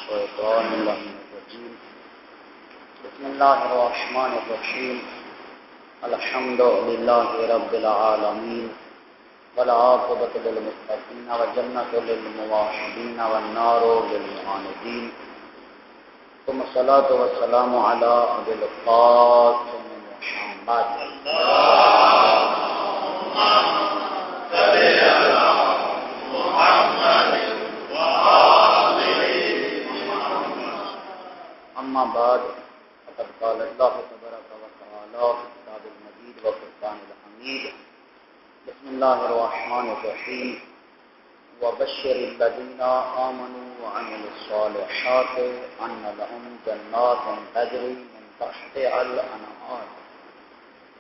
الشيطان اللعين الرجيم بسم الله الرحمن الرحيم الحمد لله رب العالمين والعاقبة للمتقين والجنة للموحدين والنار للمعاندين ثم الصلاة والسلام على أبي القاسم محمد أما بعد فقد قال الله تبارك وتعالى في كتاب المجيد وفرقان الحميد بسم الله الرحمن الرحيم وبشر الذين آمنوا وعملوا الصالحات أن لهم جنات تجري من تحتها الأنهار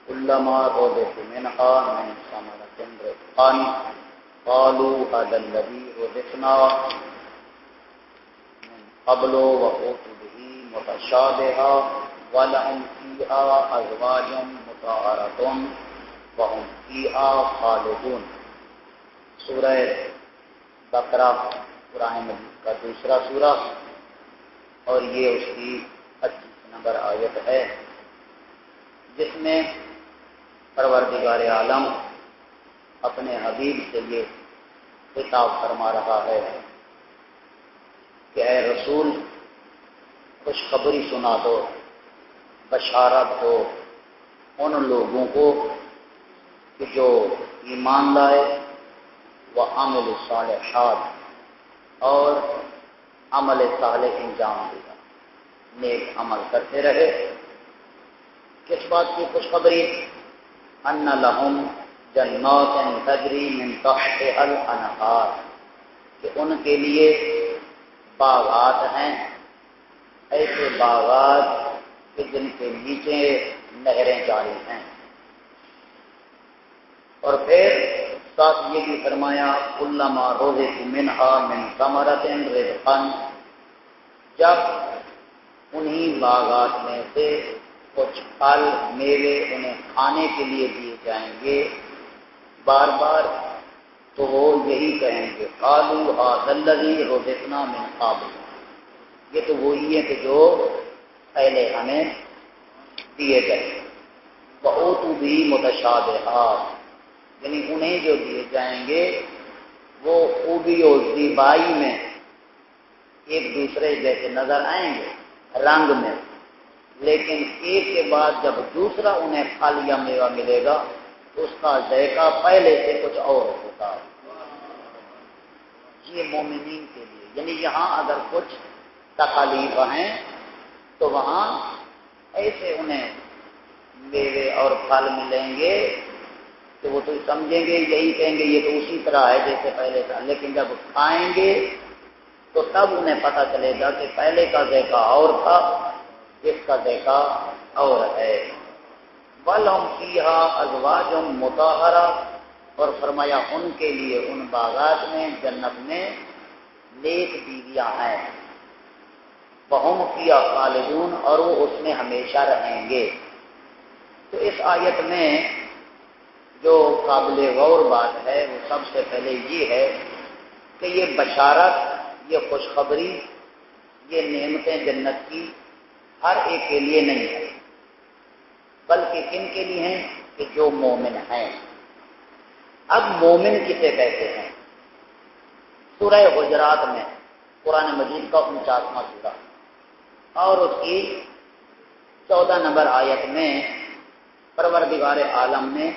كلما رزقوا منها من ثمرة رزقا قالوا هذا الذي رزقنا من قبل وأوتوا به متشابها ولهم فيها أزواج مطهرة وهم فيها خالدون۔ سورہ بقرہ قرآن مجید کا دوسرا سورہ اور یہ اس کی 25 نمبر آیت ہے، جس میں پروردگار عالم اپنے حبیب سے یہ خطاب فرما رہا ہے کہ اے رسول خوشخبری سنا دو، بشارت دو ان لوگوں کو کہ جو ایمان لائے وہ عمل الصالحات اور عمل صالح انجام دیا، نیک عمل کرتے رہے۔ کس بات کی خوشخبری؟ ان لہم جنات تجری من تحتها الانہار، کہ ان کے لیے باغات ہیں، ایسے باغات کہ جن کے نیچے نہریں جاری ہیں۔ اور پھر ساتھ یہ بھی فرمایا کلما رزقوا منها من ثمرۃ رزقا، جب انہی باغات میں سے کچھ پھل میوے انہیں کھانے کے لیے دیے جائیں گے بار بار، تو وہ یہی کہیں گے قالوا هذا الذی رزقنا من قبل، یہ تو وہی ہے کہ جو پہلے ہمیں دیے گئے۔ وَأُوتُوا بِهِ مُتَشَابِهَاتٍ، یعنی انہیں جو دیے جائیں گے وہ خوبی اور زیبائی میں ایک دوسرے جیسے نظر آئیں گے رنگ میں، لیکن ایک کے بعد جب دوسرا انہیں پھل یا میوہ ملے گا تو اس کا ذائقہ پہلے سے کچھ اور ہوگا۔ یہ مومنین کے لیے، یعنی یہاں اگر کچھ تکالیف ہیں تو وہاں ایسے انہیں میوے اور پھل ملیں گے کہ وہ تو سمجھیں گے، یہی کہیں گے یہ تو اسی طرح ہے جیسے پہلے تھا، لیکن جب کھائیں گے تو تب انہیں پتہ چلے گا کہ پہلے کا ذائقہ اور تھا، اس کا ذائقہ اور ہے۔ وَلَهُمْ فِيهَا أَزْوَاجٌ مُطَهَّرَةٌ، اور فرمایا ان کے لیے ان باغات میں جنت میں نیک بیویاں ہیں، وَهُمْ فِيهَا خَالِدُونَ، اور وہ اس میں ہمیشہ رہیں گے۔ تو اس آیت میں جو قابل غور بات ہے وہ سب سے پہلے یہ ہے کہ یہ بشارت، یہ خوشخبری، یہ نعمتیں جنت کی ہر ایک کے لیے نہیں ہے، بلکہ کن کے لیے ہیں؟ کہ جو مومن ہیں۔ اب مومن کسے کہتے ہیں؟ سورہ حجرات میں قرآن مجید کا 49واں سورہ اور اس کی 14 نمبر آیت میں پروردگار عالم نے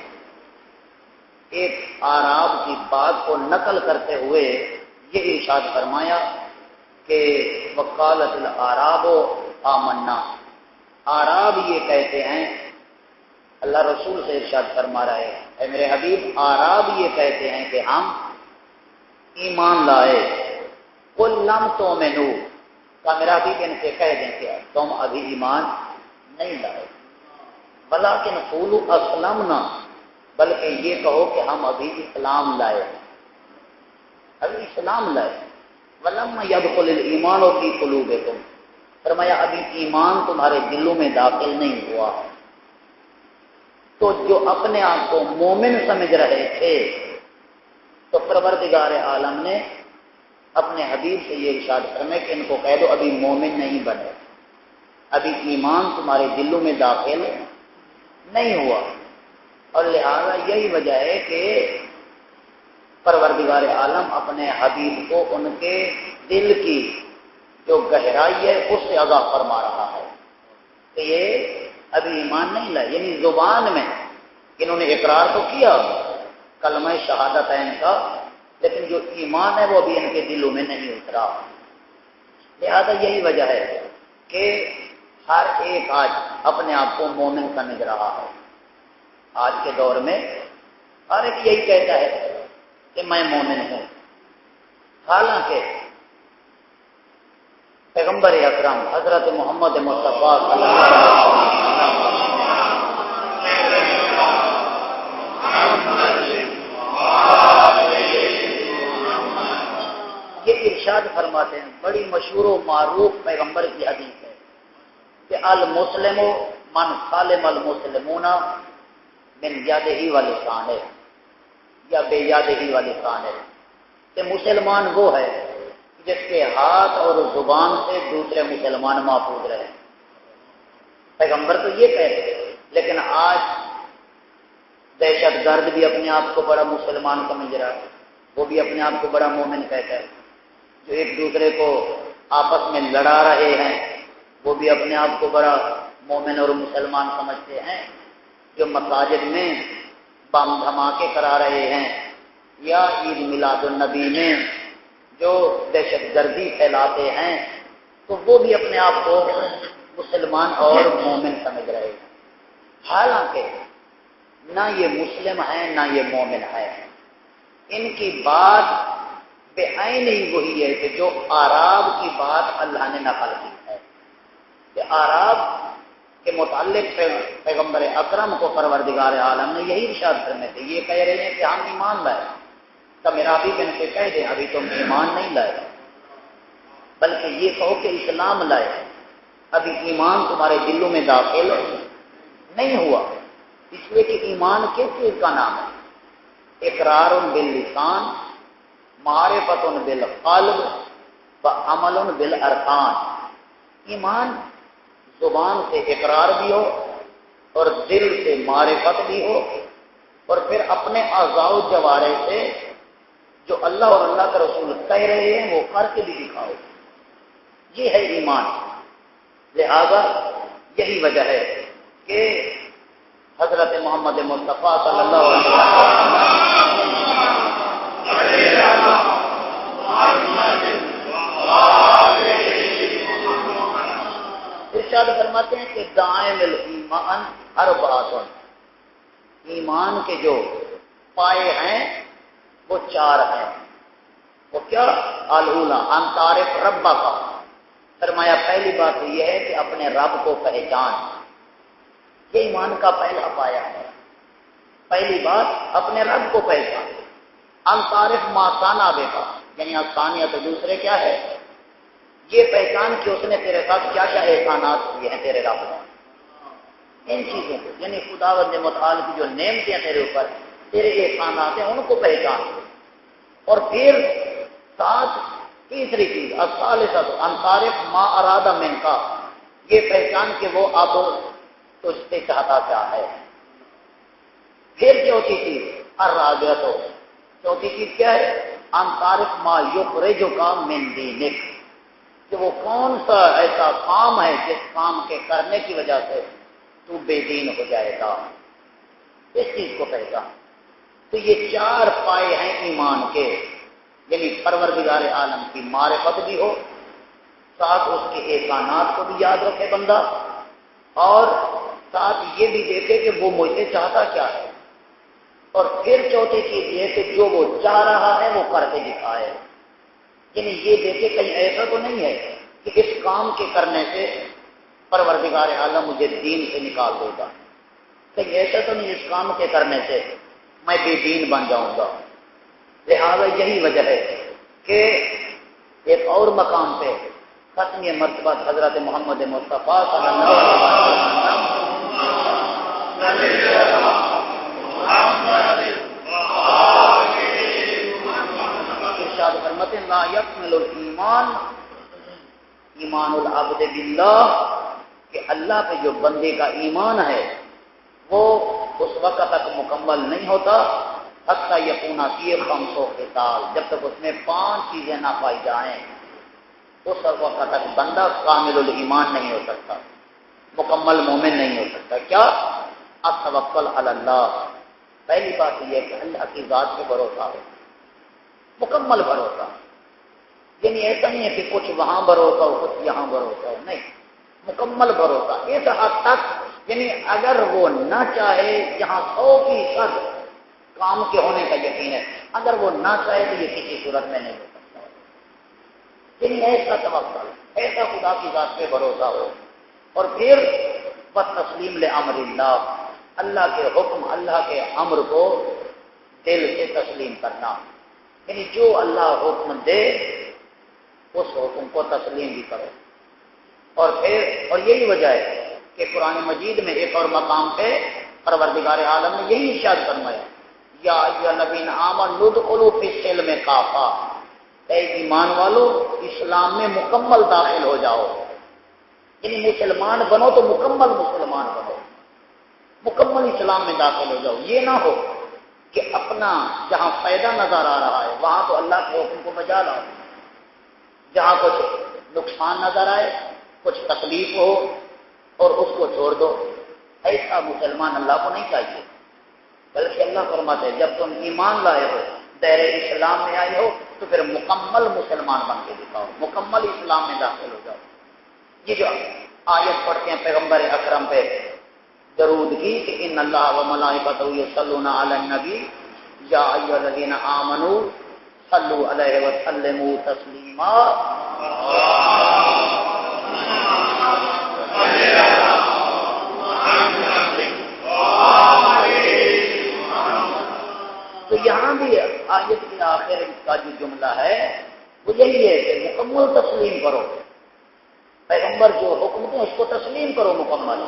ایک اعراب کی بات کو نقل کرتے ہوئے یہ ارشاد فرمایا کہ وقالت الاعراب آمنا، اعراب یہ کہتے ہیں، اللہ رسول سے ارشاد فرما رہا ہے اے میرے حبیب، اعراب یہ کہتے ہیں کہ ہم ایمان لائے۔ قل لم تؤمنوا، کہ میرا حبیب ان سے کہہ دیں کہ تم ابھی ایمان نہیں لائے، ولکن قولوا اسلمنا، بلکہ یہ کہو کہ ہم ابھی اسلام لائے، ابھی اسلام لائے۔ ولما يدخل الايمان في قلوبكم، فرمایا ابھی ایمان تمہارے دلوں میں داخل نہیں ہوا۔ تو جو اپنے آپ کو مومن سمجھ رہے تھے تو پروردگار عالم نے اپنے حبیب سے یہ ارشاد فرمائے کہ ان کو کہہ دو ابھی مومن نہیں بنے، ابھی ایمان تمہارے دلوں میں داخل نہیں ہوا۔ اور لہذا یہی وجہ ہے کہ پروردگار عالم اپنے حبیب کو ان کے دل کی جو گہرائی ہے اس سے آگاہ فرما رہا ہے کہ یہ ابھی ایمان نہیں لائے، یعنی زبان میں انہوں نے اقرار تو کیا کلمہ شہادتین کا، لیکن جو ایمان ہے وہ ابھی ان کے دلوں میں نہیں اترا۔ لہذا یہی وجہ ہے کہ ہر ایک آج اپنے آپ کو مومن سمجھ رہا ہے۔ آج کے دور میں ہر ایک یہی کہتا ہے کہ میں مومن ہوں، حالانکہ پیغمبر اکرم حضرت محمد مصطفیٰ صلی اللہ علیہ وسلم یہ ارشاد فرماتے ہیں، بڑی مشہور و معروف پیغمبر کی حدیث ہے کہ المسلم من سالم المسلمون من یدہ و لسانہ یا بے یدہ و لسانہ، کہ مسلمان وہ ہے جس کے ہاتھ اور زبان سے دوسرے مسلمان محفوظ رہے۔ پیغمبر تو یہ کہتے ہیں، لیکن آج دہشت گرد بھی اپنے آپ کو بڑا مسلمان سمجھ رہا ہے، وہ بھی اپنے آپ کو بڑا مومن کہتا ہے۔ جو ایک دوسرے کو آپس میں لڑا رہے ہیں وہ بھی اپنے آپ کو بڑا مومن اور مسلمان سمجھتے ہیں۔ جو مساجد میں بم دھماکے کرا رہے ہیں یا عید میلاد النبی میں جو دہشت گردی پھیلاتے ہیں تو وہ بھی اپنے آپ کو مسلمان اور مومن سمجھ رہے ہیں، حالانکہ نہ یہ مسلم ہیں نہ یہ مومن ہیں۔ ان کی بات بے عین ہی وہی ہے کہ جو اعراب کی بات اللہ نے نقل کی ہے کہ اعراب کے متعلق پیغمبر اکرم کو پروردگار عالم نے یہی ارشاد فرمائے تھے، یہ کہہ رہے ہیں کہ ہم ایمان لائے، تو میرا بھی ان سے کہہ دیں ابھی تم ایمان نہیں لائے، بلکہ یہ کہو کہ اسلام لائے، ابھی ایمان تمہارے دلوں میں داخل نہیں ہوا۔ اس لیے کہ ایمان کس چیز کا نام ہے؟ اقرار باللسان، معرفت بالقلب و عمل بالارکان۔ ایمان زبان سے اقرار بھی ہو اور دل سے معرفت بھی ہو، اور پھر اپنے اعضاء و جوارح سے جو اللہ اور اللہ کا رسول کہہ رہے ہیں وہ کر کے بھی دکھاؤ، یہ ہے ایمان۔ لہذا یہی وجہ ہے کہ حضرت محمد مصطفیٰ صلی اللہ علیہ وسلم ارشاد فرماتے ہیں کہ دائم الایمان اربعۃ، ایمان کے جو پائے ہیں وہ چار ہیں۔ وہ کیا؟ الاولی ان تعرف ربک، فرمایا پہلی بات یہ ہے کہ اپنے رب کو پہچان، یہ ایمان کا پہلا پایا ہے۔ پہلی بات اپنے رب کو پہچان۔ ان تعرف ما صنع بک، یعنی ثانیہ تو دوسرے کیا ہے؟ یہ پہچان کہ اس نے تیرے ساتھ کیا کیا احسانات کیے ہیں تیرے رب نے، ان چیزوں کو، یعنی خداوند متعال کی جو نعمتیں تیرے اوپر تیرے احسانات ہیں ان کو پہچان۔ اور پھر ساتھ تیسری چیز الثالثۃ ان تعرف ما اراد منک، یہ پہچان کہ وہ اب تجھ سے چاہتا کیا ہے۔ پھر چوتھی چیز الرابعۃ، چوتھی چیز کیا ہے؟ ان تعرف ما یخرجک من دینک، کہ وہ کون سا ایسا کام ہے جس کام کے کرنے کی وجہ سے تو بے دین ہو جائے گا، اس چیز کو پہچان۔ تو یہ چار پائے ہیں ایمان کے، یعنی پروردگار عالم کی معرفت بھی ہو، ساتھ اس کے احسانات کو بھی یاد رکھے بندہ، اور ساتھ یہ بھی دیکھے کہ وہ مجھ سے چاہتا کیا ہے، اور پھر چوتھی چیز یہ کہ جو وہ چاہ رہا ہے وہ کر کے دکھائے، یعنی یہ دیکھے کہیں ایسا تو نہیں ہے کہ اس کام کے کرنے سے پروردگار عالم مجھے دین سے نکال دے گا، کہیں ایسا تو نہیں اس کام کے کرنے سے میں بے دین بن جاؤں گا۔ لہذا یہی وجہ ہے کہ ایک اور مقام پہ ختم مرتبہ حضرت محمد مصطفیٰ صلی اللہ علیہ وسلم ارشاد فرماتے ہیں لا یکمل الایمان ایمان العبد باللہ کہ اللہ پہ جو بندے کا ایمان ہے وہ اس وقت تک مکمل نہیں ہوتا حتی یکون فیہ خمس خصال، جب تک اس میں 5 چیزیں نہ پائی جائیں اس وقت تک بندہ کامل الایمان نہیں ہو سکتا، مکمل مومن نہیں ہو سکتا۔ کیا؟ التوکل علی اللہ، پہلی بات یہ ہے کہ اللہ کی ذات پہ بھروسہ ہو، مکمل بھروسہ، یعنی ایسا نہیں ہے کہ کچھ وہاں بھروسہ ہو کچھ یہاں بھروسہ ہو، نہیں، مکمل بھروسہ اس حد تک، یعنی اگر وہ نہ چاہے، یہاں 100% کام کے ہونے کا یقین ہے، اگر وہ نہ چاہے تو یہ کسی صورت میں نہیں ہو سکتا، یعنی ایسا توکل، ایسا خدا کی ذات پہ بھروسہ ہو، اور پھر بس تسلیم لامر اللہ، اللہ کے حکم، اللہ کے امر کو دل سے تسلیم کرنا، یعنی جو اللہ حکم دے اس حکم کو تسلیم بھی کرو۔ اور پھر اور یہی وجہ ہے کہ قرآن مجید میں ایک اور مقام پہ پروردگار عالم نے یہی ارشاد فرمایا، یا ایھا الذین آمنوا ادخلوا فی السلم کافہ، اے ایمان والو اسلام میں مکمل داخل ہو جاؤ، یعنی مسلمان بنو تو مکمل مسلمان بنو، مکمل اسلام میں داخل ہو جاؤ، یہ نہ ہو کہ اپنا جہاں فائدہ نظر آ رہا ہے وہاں تو اللہ کے حکم کو بجا لاؤ، جہاں کچھ نقصان نظر آئے، کچھ تکلیف ہو اور اس کو چھوڑ دو، ایسا مسلمان اللہ کو نہیں چاہیے، بلکہ اللہ فرماتے ہیں جب تم ایمان لائے ہو، دائرہ اسلام میں آئے ہو تو پھر مکمل مسلمان بن کے دکھاؤ، مکمل اسلام میں داخل ہو جاؤ۔ یہ جو آیت پڑھتے ہیں پیغمبر اکرم پہ درود کی کہ ان اللہ و ملائکتہ یصلون علی النبی یا ایھا الذین آمنوا صلوا علیہ وسلموا تسلیما، تو یہاں بھی آیت کے آخر کا جو جملہ ہے وہ یہی ہے کہ مکمل تسلیم کرو، پیغمبر جو حکم دیں اس کو تسلیم کرو، مکمل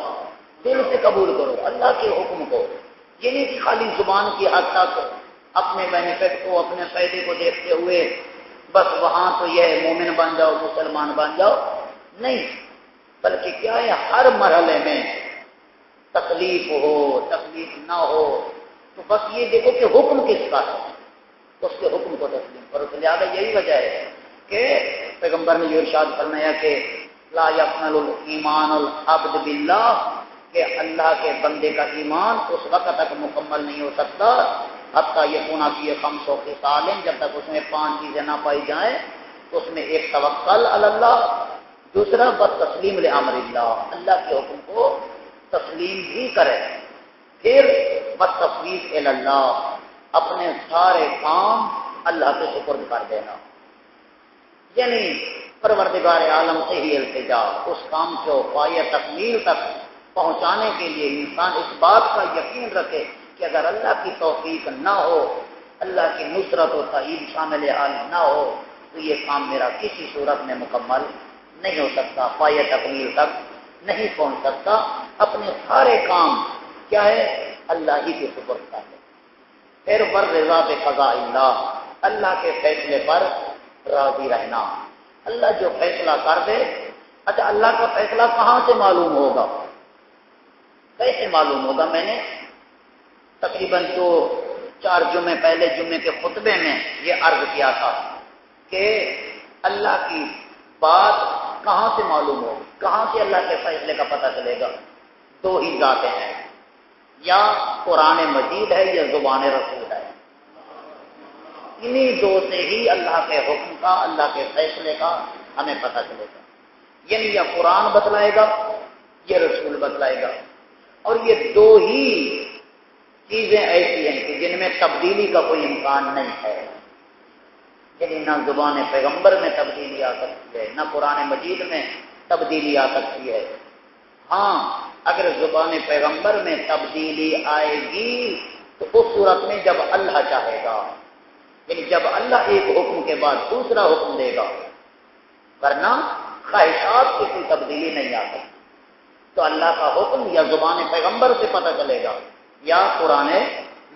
دل سے قبول کرو اللہ کے حکم کو، یہ نہیں کہ خالی زبان کی حد تک اپنے بینیفٹ کو، اپنے فائدے کو دیکھتے ہوئے بس وہاں تو یہ مومن بن جاؤ، مسلمان بن جاؤ، نہیں، بلکہ کیا ہے ہر مرحلے میں تکلیف ہو تکلیف نہ ہو تو بس یہ دیکھو کہ حکم کس کا ہے، اس کے حکم کو تسلیم کرو۔ تو لہٰذا یہی وجہ ہے کہ پیغمبر نے یہ ارشاد فرمایا کہ لا یکمل الایمان العبد باللہ، کہ اللہ کے بندے کا ایمان اس وقت تک مکمل نہیں ہو سکتا حتی یکون فیہ خمس خصال، جب تک اس میں 5 چیزیں نہ پائی جائیں، تو اس میں ایک توکل علی اللہ، دوسرا بس تسلیم لامر اللہ، اللہ کے حکم کو تسلیم بھی کرے، پھر بس تفویض الی اللہ، اپنے سارے کام اللہ کے سپرد کر دینا، یعنی پروردگار عالم سے ہی التجا، اس کام کو پایہ تکمیل تک پہنچانے کے لیے انسان اس بات کا یقین رکھے کہ اگر اللہ کی توفیق نہ ہو، اللہ کی نصرت و تائید شامل حال نہ ہو تو یہ کام میرا کسی صورت میں مکمل نہیں ہو سکتا، پایہ تکمیل تک نہیں پہنچ سکتا، اپنے سارے کام کیا ہے اللہ ہی کے سپرد کر دے۔ پھر والرضا بقضاء اللہ، اللہ کے فیصلے پر راضی رہنا، اللہ جو فیصلہ کر دے، اچھا اللہ کا فیصلہ کہاں سے معلوم ہوگا، کیسے معلوم ہوگا؟ میں نے تقریباً 4 جمعے پہلے جمعے کے خطبے میں یہ عرض کیا تھا کہ اللہ کی بات کہاں سے معلوم ہوگی، کہاں سے اللہ کے فیصلے کا پتہ چلے گا؟ 2 ہی ذاتیں ہیں، یا قرآن مجید ہے یا زبان رسول ہے، انہی 2 سے ہی اللہ کے حکم کا، اللہ کے فیصلے کا ہمیں پتہ چلے گا، یعنی یا قرآن بتلائے گا یا رسول بتلائے گا، اور یہ 2 ہی چیزیں ایسی ہیں کہ جن میں تبدیلی کا کوئی امکان نہیں ہے، یعنی نہ زبان پیغمبر میں تبدیلی آ سکتی ہے، نہ قرآن مجید میں تبدیلی آ سکتی ہے۔ ہاں اگر زبان پیغمبر میں تبدیلی آئے گی تو اس صورت میں جب اللہ چاہے گا، یعنی جب اللہ ایک حکم کے بعد دوسرا حکم دے گا، ورنہ خواہشات کی کوئی تبدیلی نہیں آ سکتی، تو اللہ کا حکم یا زبان پیغمبر سے پتہ چلے گا یا قرآن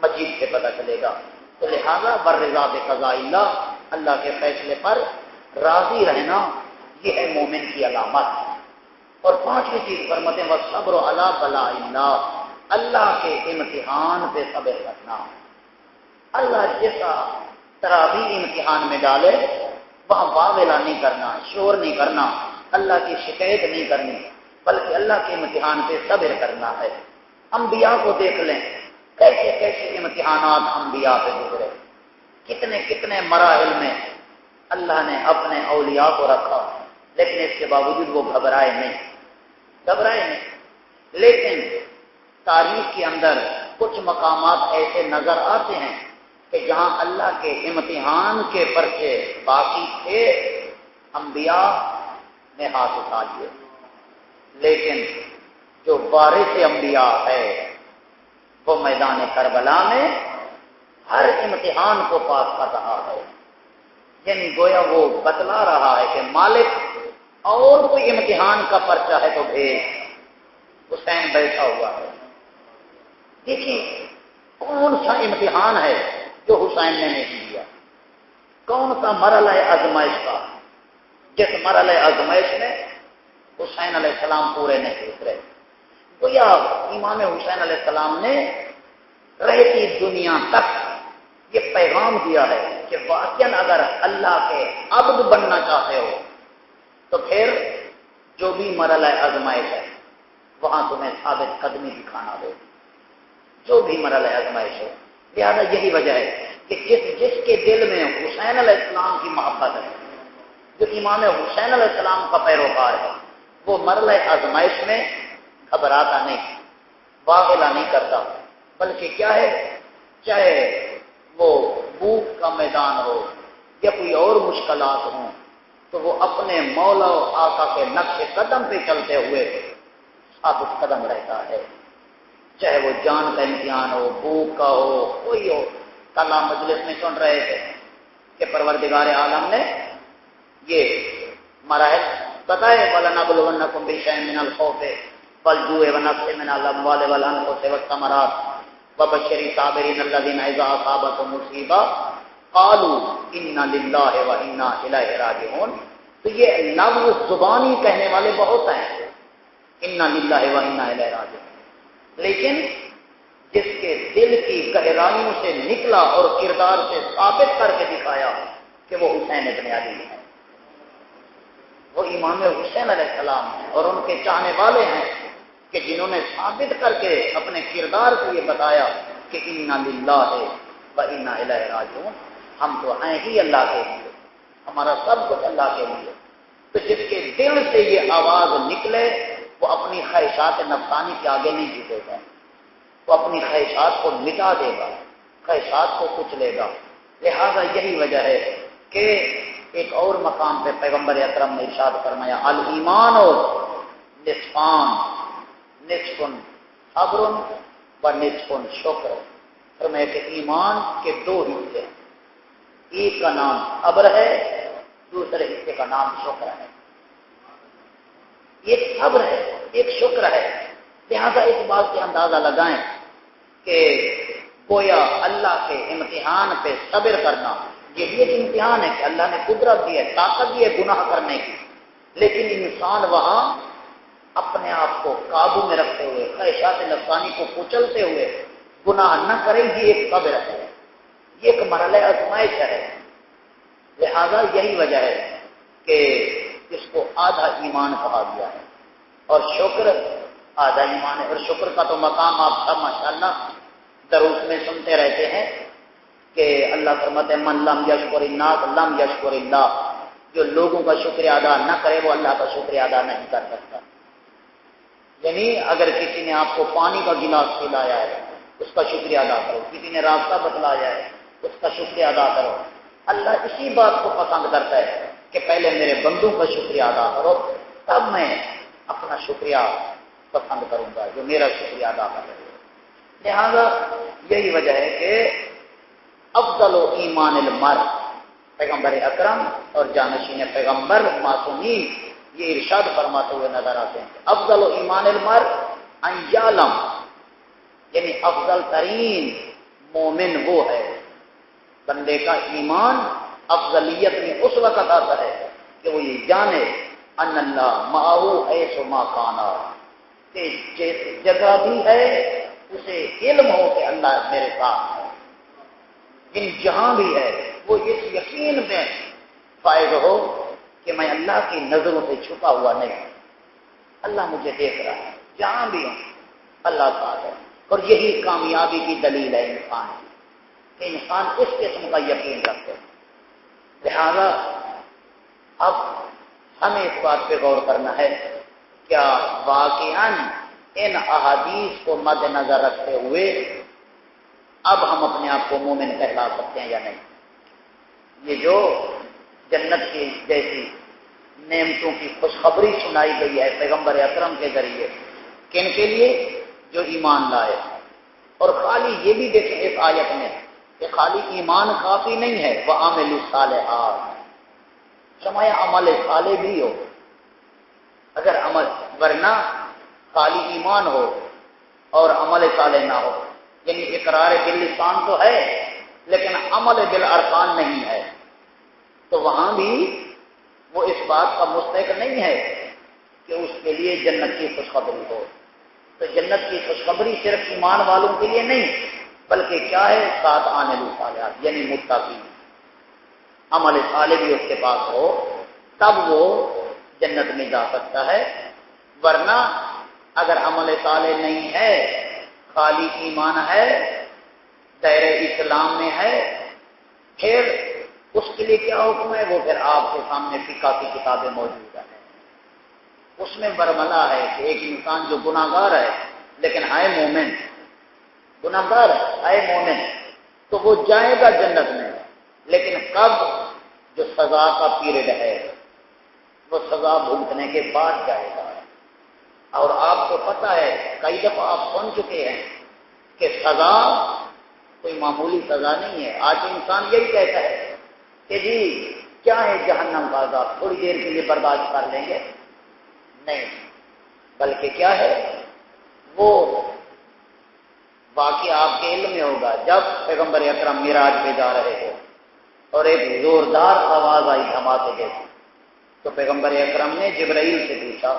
مجید سے پتہ چلے گا۔ تو لہذا والرضا بقضاء اللہ، اللہ کے فیصلے پر راضی رہنا، یہ ہے مومن کی علامت۔ اور پانچویں چیز فرماتے ہیں والصبر علی بلاء اللہ، اللہ کے امتحان پہ صبر کرنا۔ اللہ جیسا طرح بھی امتحان میں ڈالے وہاں واویلا نہیں کرنا، شور نہیں کرنا، اللہ کی شکایت نہیں کرنی، بلکہ اللہ کے امتحان پہ صبر کرنا ہے۔ انبیاء کو دیکھ لیں، کیسے کیسے امتحانات انبیاء پہ گزرے، کتنے کتنے مراحل میں اللہ نے اپنے اولیاء کو رکھا، لیکن اس کے باوجود وہ گھبرائے نہیں۔ لیکن تاریخ کے اندر کچھ مقامات ایسے نظر آتے ہیں کہ جہاں اللہ کے امتحان کے پرچے باقی تھے، انبیاء نے ہاتھ اٹھا لیے، لیکن جو وارث انبیاء ہے وہ میدان کربلا میں ہر امتحان کو پاس کر رہا ہے۔ یعنی گویا وہ بتلا رہا ہے کہ مالک اور کوئی امتحان کا پرچہ ہے تو بھیج، حسین بیٹھا ہوا ہے۔ دیکھیے کون سا امتحان ہے جو حسین نے نہیں دیا، کون سا مرحلہ آزمائش کا جس مرحلہ آزمائش میں حسین علیہ السلام پورے نہیں اترے۔ گویا امام حسین علیہ السلام نے رہتی دنیا تک یہ پیغام دیا ہے کہ واقعاً اگر اللہ کے عبد بننا چاہتے ہو تو پھر جو بھی مرحلہ آزمائش ہے وہاں تمہیں ثابت قدمی دکھانا ہو، جو بھی مرحلہ آزمائش ہو۔ لہذا یہی وجہ ہے کہ جس کے دل میں حسین علیہ السلام کی محبت ہے، جو امام حسین علیہ السلام کا پیروکار ہے، وہ مرحلہ آزمائش میں گھبراتا نہیں، واغلا نہیں کرتا، بلکہ کیا ہے، چاہے وہ بھوک کا میدان ہو یا کوئی اور مشکلات ہوں تو وہ اپنے مولا و آقا کے نقش قدم پہ چلتے ہوئے ثابت قدم رہتا ہے۔ چاہے وہ جان کا امتحان ہو، بھوک کا ہو، کوئی ہو۔ کل ہم مجلس میں سن رہے تھے کہ پروردگار عالم نے یہ مراحل بتائے، وَلَنَبْلُوَنَّكُمْ بِشَيْءٍ مِّنَ الْخَوْفِ وَالْجُوعِ وَنَقْصٍ مِّنَ الْأَمْوَالِ وَالْأَنفُسِ وَالثَّمَرَاتِ وَبَشِّرِ الصَّابِرِينَ الَّذِينَ إِذَا أَصَابَتْهُم مُّصِيبَةٌ قَالُوا إِنَّا لِلَّهِ وَإِنَّا إِلَيْهِ راجعون۔ تو یہ لفظ زبانی کہنے والے بہت ہیں، اِنَّا لِلَّهِ وَإِنَّا إِلَيْهِ راجعون، لیکن جس کے دل کی گہرائیوں سے نکلا اور کردار سے ثابت کر کے دکھایا کہ وہ حسین ابن علی ہیں، وہ امام حسین علیہ السلام ہیں اور ان کے چاہنے والے ہیں، کہ جنہوں نے ثابت کر کے اپنے کردار سے یہ بتایا کہ انا للہ و انا الیہ راجعون، ہم تو ہیں ہی اللہ کے لیے، ہمارا سب کچھ اللہ کے لیے۔ تو جس کے دل سے یہ آواز نکلے وہ اپنی خواہشات نفسانی کے آگے نہیں جھکے گا، وہ اپنی خواہشات کو مٹا دے گا، خواہشات کو کچلے گا۔ لہذا یہی وجہ ہے کہ ایک اور مقام پہ پیغمبر اکرم نے ارشاد فرمایا الایمان اور نصفان، نصف صبر و نصف شکر۔ فرمایا کہ ایمان کے دو حصے ہیں، ایک کا نام صبر ہے، دوسرے حصے کا نام شکر ہے۔ ایک صبر ہے، ایک شکر ہے۔ لہذا اس بات سے اندازہ لگائیں کہ گویا اللہ کے امتحان پہ صبر کرنا یہ بھی ایک امتحان ہے کہ اللہ نے قدرت دی ہے، طاقت دی ہے گناہ کرنے کی، لیکن انسان وہاں اپنے آپ کو قابو میں رکھتے ہوئے خواہشات نفسانی کو کچلتے ہوئے گناہ نہ کرے، یہ ایک صبر ہے، یہ ایک مرحلہ آزمائش ہے۔ لہذا یہی وجہ ہے کہ اس کو آدھا ایمان کہا گیا ہے، اور شکر آدھا ایمان ہے۔ اور شکر کا تو مقام آپ سب ماشاءاللہ دروس میں سنتے رہتے ہیں کہ اللہ فرماتے ہیں من لم یشکر الناس لم یشکر اللہ، جو لوگوں کا شکریہ ادا نہ کرے وہ اللہ کا شکریہ ادا نہیں کر سکتا۔ یعنی اگر کسی نے آپ کو پانی کا گلاس پلایا ہے اس کا شکریہ ادا کرو، کسی نے راستہ بتلایا ہے اس کا شکریہ ادا کرو۔ اللہ اسی بات کو پسند کرتا ہے کہ پہلے میرے بندوں کا شکریہ ادا کرو، تب میں اپنا شکریہ پسند کروں گا جو میرا شکریہ ادا کر رہے ہیں۔ لہذا یہی وجہ ہے کہ افضل و ایمان المرء، پیغمبر اکرم اور جانشین پیغمبر معصومین یہ ارشاد فرماتے ہوئے نظر آتے ہیں کہ افضل و ایمان المرء ان یعلم، یعنی افضل ترین مومن وہ ہے، بندے کا ایمان افضلیت میں اس وقت آتا ہے کہ وہ یہ جانے ان اللہ معہو ایس و ما کانا، کہ جگہ بھی ہے اسے علم ہو کہ اللہ میرے ساتھ ہے، جن جہاں بھی ہے وہ اس یقین میں فائز ہو کہ میں اللہ کی نظروں سے چھپا ہوا نہیں، اللہ مجھے دیکھ رہا ہے جہاں بھی ہوں، اللہ ساتھ ہے۔ اور یہی کامیابی کی دلیل ہے انسان کہ انسان اس قسم کا یقین رکھے۔ لہذا اب ہمیں اس بات پہ غور کرنا ہے، کیا واقعاً ان احادیث کو مد نظر رکھتے ہوئے اب ہم اپنے آپ کو مومن کہلا سکتے ہیں یا نہیں؟ یہ جو جنت کی جیسی نعمتوں کی خوشخبری سنائی گئی ہے پیغمبر اکرم کے ذریعے، کن کے لیے؟ جو ایمان لائے۔ اور خالی یہ بھی دیکھیں اس آیت میں کہ خالی ایمان کافی نہیں ہے، وَعَمِلُوا الصَّالِحَاتِ، فرمایا عمل صالح بھی ہو۔ اگر عمل، ورنہ خالی ایمان ہو اور عمل صالح نہ ہو، یعنی اقرار باللسان تو ہے لیکن عمل بالارکان نہیں ہے، تو وہاں بھی وہ اس بات کا مستحق نہیں ہے کہ اس کے لیے جنت کی خوشخبری ہو۔ تو جنت کی خوشخبری صرف ایمان والوں کے لیے نہیں، بلکہ کیا ہے؟ ساتھ عامل صالحات، یعنی متقی، عمل صالح بھی اس کے پاس ہو تب وہ جنت میں جا سکتا ہے۔ ورنہ اگر عمل صالح نہیں ہے، خالی ایمان ہے، دائرہ اسلام میں ہے، پھر اس کے لیے کیا حکم ہے؟ وہ پھر آپ کے سامنے فقہ کی کتابیں موجود ہیں، اس میں برملا ہے کہ ایک انسان جو گناہگار ہے لیکن ہے مومن، گناہگار ہے مومن، تو وہ جائے گا جنت میں، لیکن کب؟ جو سزا کا پیریڈ ہے وہ سزا بھگتنے کے بعد جائے گا۔ اور آپ کو پتہ ہے، کئی دفعہ آپ سن چکے ہیں کہ سزا کوئی معمولی سزا نہیں ہے۔ آج انسان یہی کہتا ہے کہ جی کیا ہے جہنم کا عذاب، تھوڑی دیر کے لیے برداشت کر لیں گے، نہیں، بلکہ کیا ہے؟ وہ واقعہ آپ کے علم میں ہوگا جب پیغمبر اکرم معراج پہ جا رہے تھے اور ایک زوردار آواز آئی دھماکے جیسی، تو پیغمبر اکرم نے جبرائیل سے پوچھا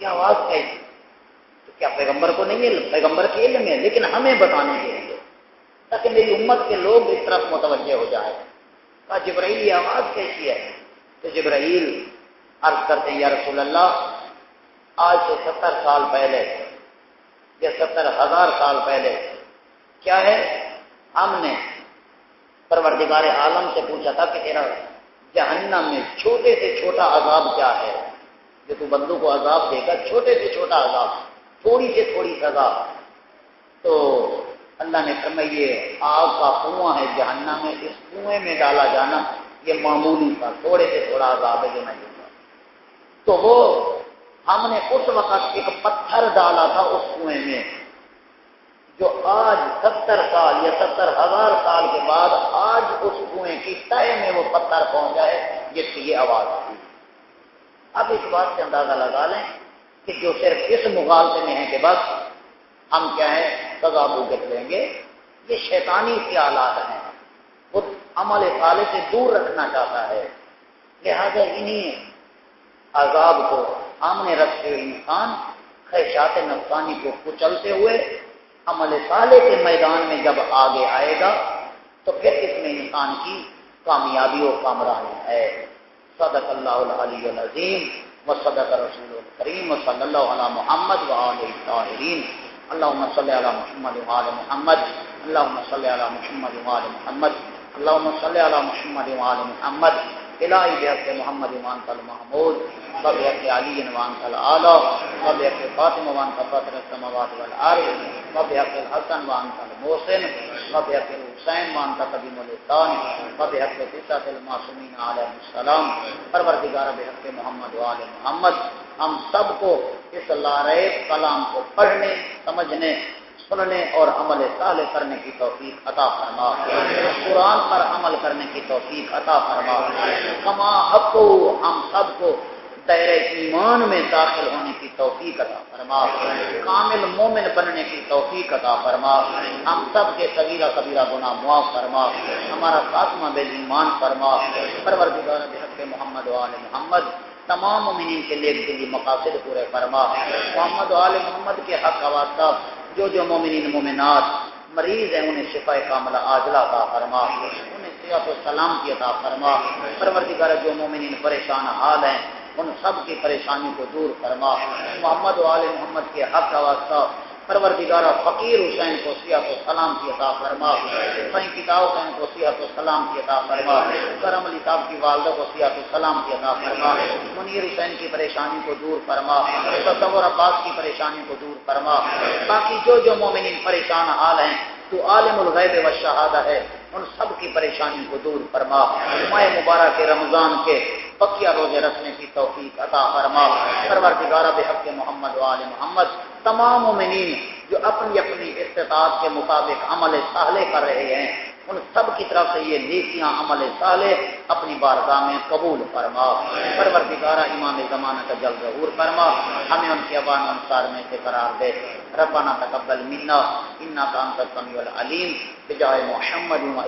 یہ آواز کیسی؟ تو کیا پیغمبر کو نہیں علم؟ پیغمبر کے علم ہے، لیکن ہمیں بتانے کے لیے تاکہ میری امت کے لوگ اس طرف متوجہ ہو جائیں۔ کہا جبرائیل یہ آواز کیسی ہے؟ تو جبرائیل عرض کرتے ہیں یا رسول اللہ، آج سے 70 سال پہلے یا 70,000 سال پہلے کیا ہے، ہم نے پروردگار عالم سے پوچھا تھا کہ تیرا جہنم میں چھوٹے سے چھوٹا عذاب کیا ہے جو تو بندوں کو عذاب دے گا، چھوٹے سے چھوٹا عذاب، تھوڑی سے تھوڑی سزا۔ تو اللہ نے فرمایا یہ آگ کا کنواں ہے جہنم میں، اس کنویں میں ڈالا جانا یہ معمولی تھا، تھوڑے سے تھوڑا عذاب ہے جو میں دوں گا۔ تو وہ ہم نے اس وقت ایک پتھر ڈالا تھا اس کنویں میں، جو آج 70 سال یا 70,000 سال کے بعد آج اس کنویں کی تہ میں وہ پتھر پہنچا ہے جس کی یہ آواز تھی۔ اب اس بات سے اندازہ لگا لیں کہ جو صرف اس مغالطے میں ہے کہ بس ہم کیا ہے سزا بھگت لیں گے، یہ شیطانی خیالات ہیں، وہ عمل صالح سے دور رکھنا چاہتا ہے۔ لہذا انہی عذاب کو سامنے رکھتے ہوئے انسان خواہشات نفسانی کو کچلتے ہوئے عمل صالح کے میدان میں جب آگے آئے گا تو پھر اس میں انسان کی کامیابی و کامرانی ہے۔ صدق اللہ العلی العظیم و صدق رسول الکریم و صلی اللہ علی محمد و آلہ الطاہرین۔ اللہم صلی علی محمد و آل محمد، اللہم صلی علی محمد و آل محمد، اللہم صلی علی محمد و آل محمد، الہی بحق محمد وانت المحمود وبحق علی وانت العالی وبحق فاطمہ وانت فاطر السماوات والارض وبحق الحسن وانت المحسن وبحق الحسین وانت قدیم الاحسان وبحق تسعۃ المعصومین علیہ السلام۔ پروردگار بحق محمد و آل محمد ہم سب کو اس لاریب کلام کو پڑھنے، سمجھنے، سننے اور عمل صالح کرنے کی توفیق عطا فرما، قرآن پر عمل کرنے کی توفیق عطا فرما۔ کما حق ہم سب کو دائرہ ایمان میں داخل ہونے کی توفیق عطا فرما، کامل مومن بننے کی توفیق عطا فرما، ہم سب کے صغیرہ کبیرہ گناہ معاف فرما، ہمارا خاتمہ بالایمان فرما، پروردگار بحق محمد و آل محمد تمام مومنین کے لیے دلی مقاصد پورے فرما، محمد و آل محمد کے حق کا واسطہ جو مومنین مومنات مریض ہیں انہیں شفا کاملہ عاجلہ عطا فرما، انہیں صحت و سلامتی عطا فرما، پروردگار جو مومنین پریشان حال ہیں ان سب کی پریشانی کو دور فرما، محمد و آل محمد کے حق کا واسطہ پروردگار فقیر حسین کو صحت و سلامتی عطا فرما، حسین کتاب حسین کو صحت و سلامتی عطا فرما، کرم علی صاحب کی والدہ کو صحت و سلامتی عطا فرما، منیر حسین کی پریشانی کو دور فرما، تصور عباس کی پریشانی کو دور فرما، باقی جو مومنین پریشان حال ہیں تو عالم الغیب والشہادہ ہے ان سب کی پریشانی کو دور فرما، ماہ مبارک رمضان کے بقیہ روزے رکھنے کی توفیق عطا فرما، پروردگار بحق محمد و آل محمد تمام مومنین جو اپنی اپنی استطاعت کے مطابق عمل صالح کر رہے ہیں ان سب کی طرف سے یہ نیکیاں عمل صالح اپنی بارگاہ میں قبول فرما، پروردگار امام زمانہ کا جلد ظہور فرما، ہمیں ان کے عوام انصار میں سے قرار دے، ربنا تقبل منا انک انت السمیع العلیم بجائے محمد و